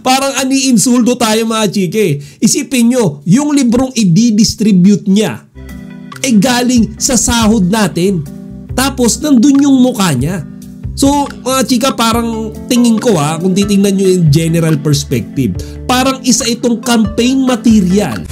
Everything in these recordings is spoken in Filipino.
Parang ani-insulto tayo mga chike. Isipin nyo, yung librong i-distribute niya galing sa sahod natin. Tapos nandun yung mukha niya. So mga chika, parang tingin ko kung titingnan nyo yung general perspective, parang isa itong campaign material.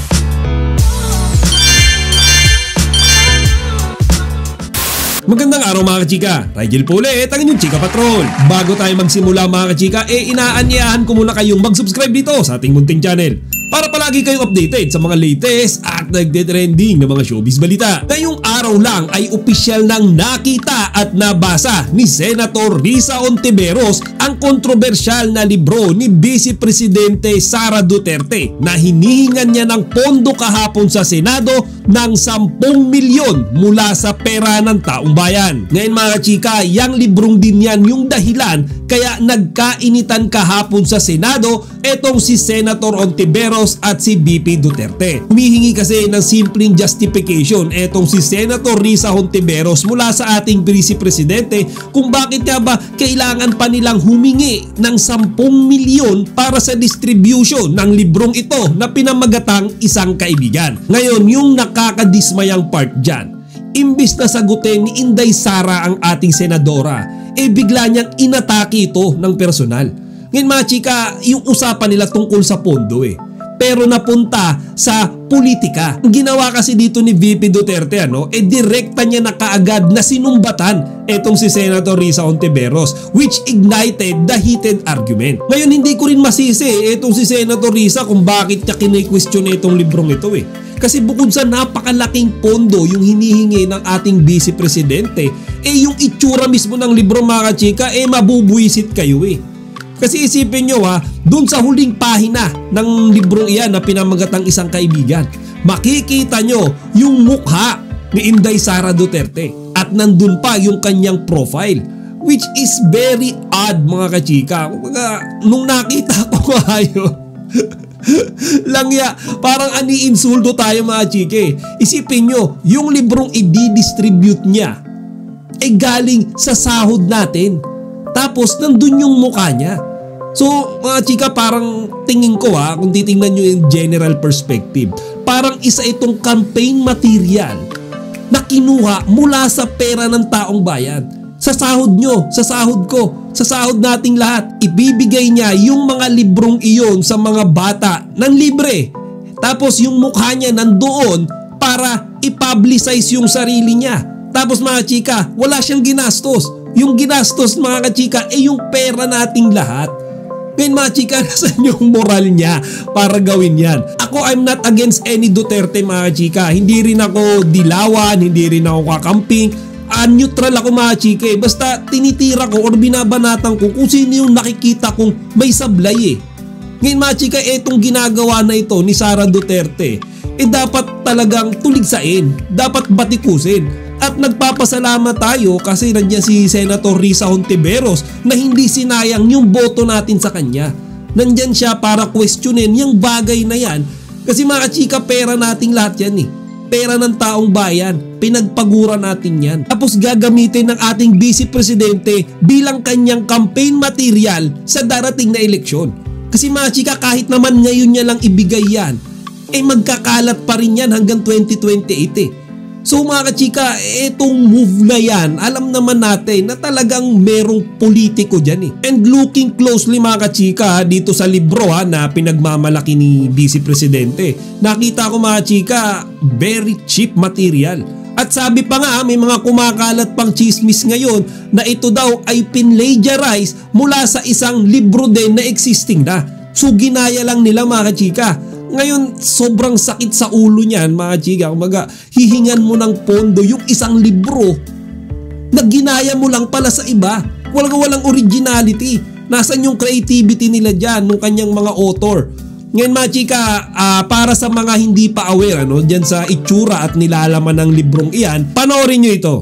Magandang araw mga kachika, Rigel po ulit ang inyong Chika Patrol. Bago tayo magsimula mga kachika, inaanyayahan ko muna kayong mag-subscribe dito sa ating munting channel para palagi kayong updated sa mga latest at nagde-trending na mga showbiz balita. Ngayong araw lang ay opisyal nang nakita at nabasa ni Senator Risa Hontiveros ang kontrobersyal na libro ni Vice Presidente Sara Duterte na hinihingan niya ng pondo kahapon sa Senado ng 10 milyon mula sa pera ng taong bayan. Ngayon mga kachika, yang librong din yan yung dahilan kaya nagkainitan kahapon sa Senado etong si Senator Hontiveros at si VP Duterte. Humihingi kasi ng simpleng justification etong si Senator Risa Hontiveros mula sa ating Vice Presidente kung bakit nga ba kailangan pa nilang humingi ng 10 milyon para sa distribution ng librong ito na pinamagatang isang kaibigan. Ngayon, yung nakakadismayang part dyan, imbis na sagutin ni Inday Sara ang ating senadora, bigla niyang inatake ito ng personal. Ngayon mga chika, yung usapan nila tungkol sa pondo pero napunta sa politika. Ang ginawa kasi dito ni VP Duterte direkta niya na kaagad na sinumbatan etong si Senator Risa Hontiveros, which ignited the heated argument. Ngayon hindi ko rin masisi etong si Senator Risa kung bakit niya kine-question itong librong ito Kasi bukod sa napakalaking pondo yung hinihingi ng ating Vice Presidente, yung itsura mismo ng libro mga kachika, mabubuisit kayo Kasi isipin nyo dun sa huling pahina ng librong iyan na pinamagatang isang kaibigan, makikita nyo yung mukha ni Inday Sara Duterte at nandun pa yung kanyang profile, which is very odd mga kachika. Nung nakita ko langya, parang ani-insulto tayo mga chike. Isipin nyo, yung librong i-distribute niya galing sa sahod natin. Tapos nandun yung mukha niya. So mga chika, parang tingin ko kung titingnan nyo yung general perspective, parang isa itong campaign material na kinuha mula sa pera ng taong bayan. Sa sahod nyo, sa sahod ko, sa sahod nating lahat, ibibigay niya yung mga librong iyon sa mga bata ng libre. Tapos yung mukha niya nandoon para i-publicize yung sarili niya. Tapos mga chika, wala siyang ginastos. Yung ginastos mga kachika yung pera nating lahat. Ngayon mga chika, nasan yung moral niya para gawin yan? Ako, I'm not against any Duterte mga chika. Hindi rin ako dilawan, hindi rin ako kakamping. Neutral ako mga chika Basta tinitira ko or binabanatan ko kung sino yung nakikita kong may sablay Ngayon mga chika, etong ginagawa na ito ni Sara Duterte dapat talagang tuligsain, dapat batikusin. At nagpapasalamat tayo kasi nandiyan si Senator Risa Hontiveros na hindi sinayang yung boto natin sa kanya. Nandiyan siya para questionin yung bagay na yan. Kasi mga chika, pera nating lahat yan Pera ng taong bayan, pinagpagura natin yan. Tapos gagamitin ng ating Vice Presidente bilang kanyang campaign material sa darating na eleksyon. Kasi mga chika, kahit naman ngayon niya lang ibigay yan, magkakalat pa rin yan hanggang 2028 So mga kachika, etong move na yan, alam naman natin na talagang merong politiko dyan And looking closely mga kachika dito sa libro na pinagmamalaki ni Vice Presidente, nakita ko mga kachika, very cheap material. At sabi pa nga, may mga kumakalat pang chismis ngayon na ito daw ay pinlagiarize mula sa isang libro din na existing na. So ginaya lang nila mga kachika. Ngayon, sobrang sakit sa ulo niyan mga chika. Kumaga, hihingan mo ng pondo yung isang libro na ginaya mo lang pala sa iba. Walang originality. Nasaan yung creativity nila dyan nung kanyang mga author? Ngayon mga chika, para sa mga hindi pa aware dyan sa itsura at nilalaman ng librong iyan, panoorin nyo ito.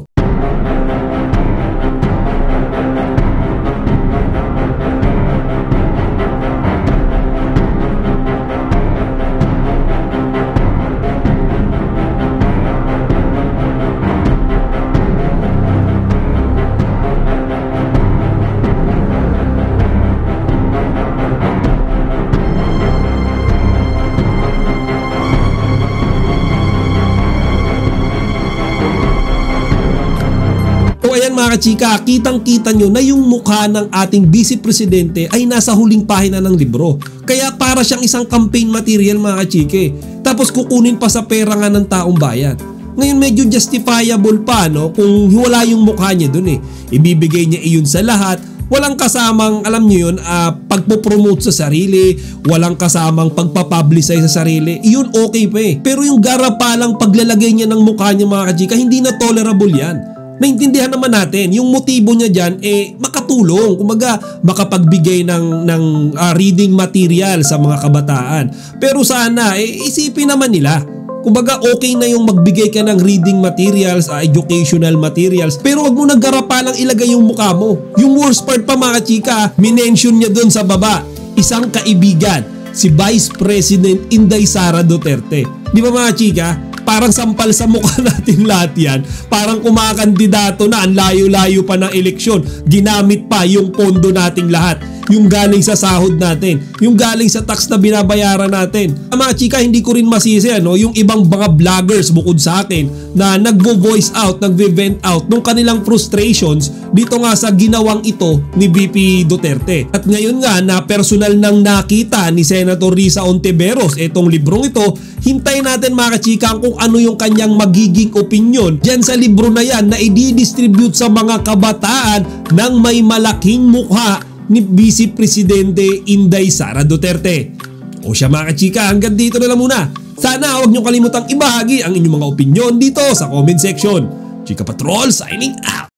So ayan mga kachika, kitang-kita nyo na yung mukha ng ating Vice Presidente ay nasa huling pahina ng libro. Kaya para siyang isang campaign material mga kachike. Tapos kukunin pa sa pera nga ng taong bayan. Ngayon medyo justifiable pa no kung wala yung mukha niya dun eh. Ibibigay niya iyon sa lahat. Walang kasamang, alam nyo yun, pagpopromote sa sarili, walang kasamang pagpapublicize sa sarili, yun okay pa eh. Pero yung garapalang paglalagay niya ng mukha niya mga kachika, hindi na tolerable yan. Naintindihan naman natin, yung motibo niya dyan makatulong, kumaga makapagbigay ng reading material sa mga kabataan. Pero sana isipin naman nila, kumbaga okay na yung magbigay ka ng reading materials, educational materials, pero wag mo naggarapalang ilagay yung mukha mo. Yung worst part pa mga chika, minention niya doon sa baba, isang kaibigan, si Vice President Inday Sara Duterte. Di ba mga chika? Parang sampal sa mukha natin lahat yan. Parang kumakandidato na, ang layo-layo pa ng eleksyon. Ginamit pa yung pondo nating lahat. Yung galing sa sahod natin, yung galing sa tax na binabayaran natin. Mga chika, hindi ko rin masisi yung ibang mga vloggers bukod sa akin na nagvo-voice out, nagve-vent out nung kanilang frustrations dito nga sa ginawang ito ni VP Duterte. At ngayon nga na personal nang nakita ni Senator Risa Ontiveros itong librong ito, hintayin natin mga chika kung ano yung kanyang magiging opinion dyan sa libro na yan na i-distribute sa mga kabataan ng may malaking mukha ni Vice Presidente Inday Sara Duterte. O siya mga kachika, hanggang dito na lang muna. Sana huwag nyo kalimutang ibahagi ang inyong mga opinyon dito sa comment section. Chika Patrol signing out!